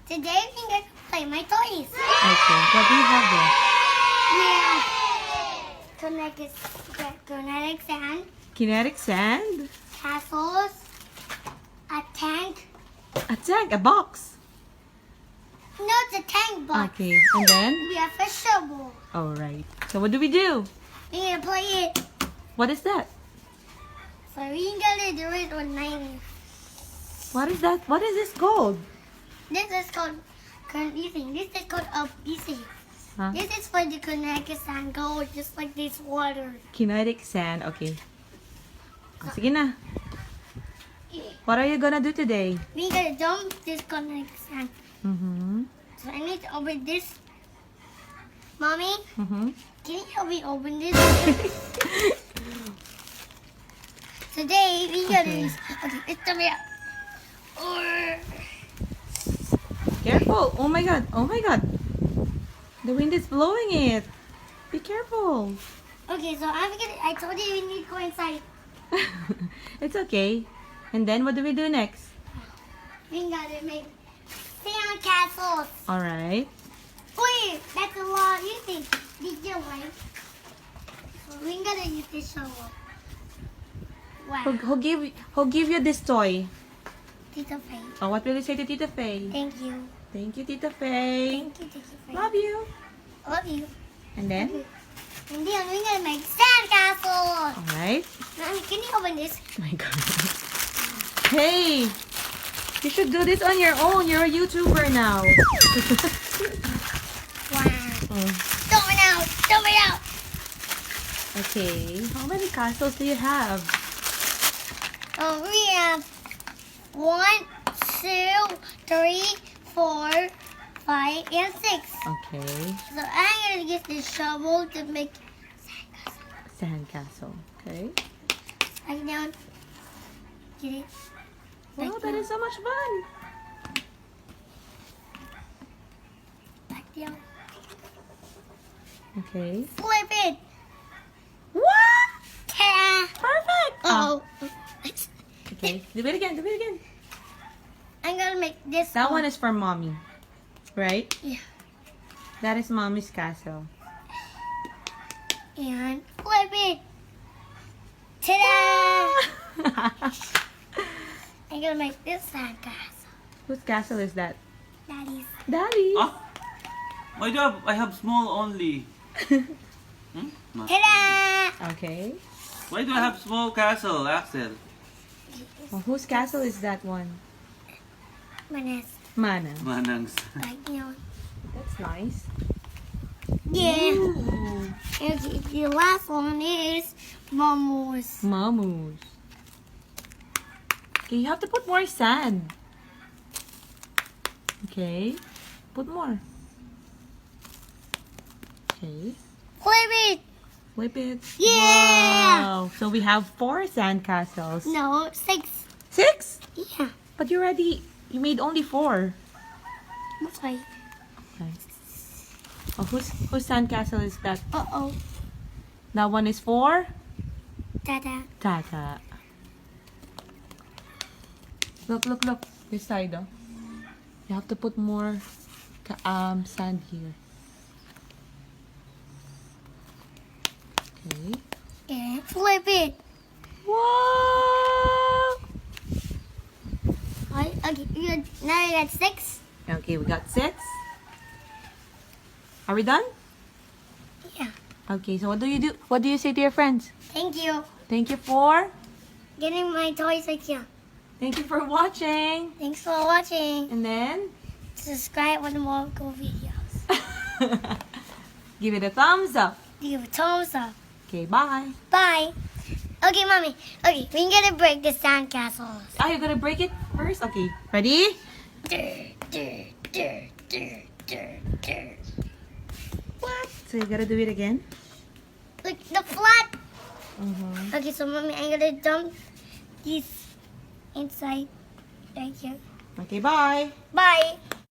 Today we're going to play my toys. Okay, what do you have there? We have kinetic sand, Kinetic sand, castles, a tank. a tank, a box. No, it's a tank box. Okay, and then? We have a shovel. Alright. So what do we do? We're going to play it. What is that? So we're going to do it with 90. What is that? What is this called? This is called easy. This is called up easy. Huh? This is for the kinetic sand go just like this water. Kinetic sand. Okay. Oh, sige na. What are you gonna do today? We're going to dump this kinetic sand. Mm-hmm. So I need to open this. Mommy, Mm-hmm. can you help me open this? Today we got Okay. this. Okay, it's coming out. Careful. Oh my god. Oh my god. The wind is blowing it. Be careful. Okay, so I told you we need to go inside. It's okay. And then what do we do next? We gotta make sand castles. Alright. Wait, that's a lot. You think? Did you like? So we gotta use this shovel. Wow. Who give you this toy? Tita Faye. Oh, what will you say to Tita Faye? Thank you. Thank you, Tita Faye. Thank you, Tita Faye. Love you. Love you. And then? And then we're gonna make sand castles. Alright. Mommy, can you open this? Oh my god. Hey! You should do this on your own. You're a YouTuber now. Wow. Oh. Throw it out. Throw it out. Okay. How many castles do you have? Oh, we have 1, 2, 3, 4, 5, and 6. Okay. So I'm gonna use this shovel to make Sandcastle. Okay. back down. Get it? Wow, that is so much fun. Back down. Okay. Flip it. What? Ta! Perfect. Oh. Okay. Do it again. Do it again. I'm gonna make this That one is for mommy. Right? Yeah. That is mommy's castle. And flip it. Ta-da! I'm gonna make this sand castle. Whose castle is that? Daddy's. Daddy. Ah, why do I have small only? Hmm? Ta-da! Okay. Why do I have small castle, Axel? Well, whose castle is that one? Manas. Mana. Manang's. Like, you know. That's nice. Yeah. Ooh. And the last one is Mammoose. Mammoose. Okay, you have to put more sand. Okay. Put more. Okay. Flip it! Whip it. Yeah! Wow. So we have 4 sand castles. No, 6. 6? Yeah. But you made only 4. That's right. Okay. Oh, whose sand castle is that? Uh-oh. That one is for Ta-da. Tata. Look. This side, oh. You have to put more sand here. Okay. And flip it. Wow! Okay, now you got 6. Okay, we got 6. Are we done? Yeah. Okay, so what do you do? What do you say to your friends? Thank you. Thank you for Getting my toys like you. Thank you for watching. Thanks for watching. And then Subscribe for the more cool videos. give it a thumbs up. Give a thumbs up. Okay, bye. Bye. Okay, Mommy. Okay, we're gonna break the sand castles. Are you gonna break it first? Okay, ready? What? So you gotta do it again? Look, the flat. Mm-hmm. Okay, so Mommy, I'm gonna dump these inside right here. Okay, bye. Bye.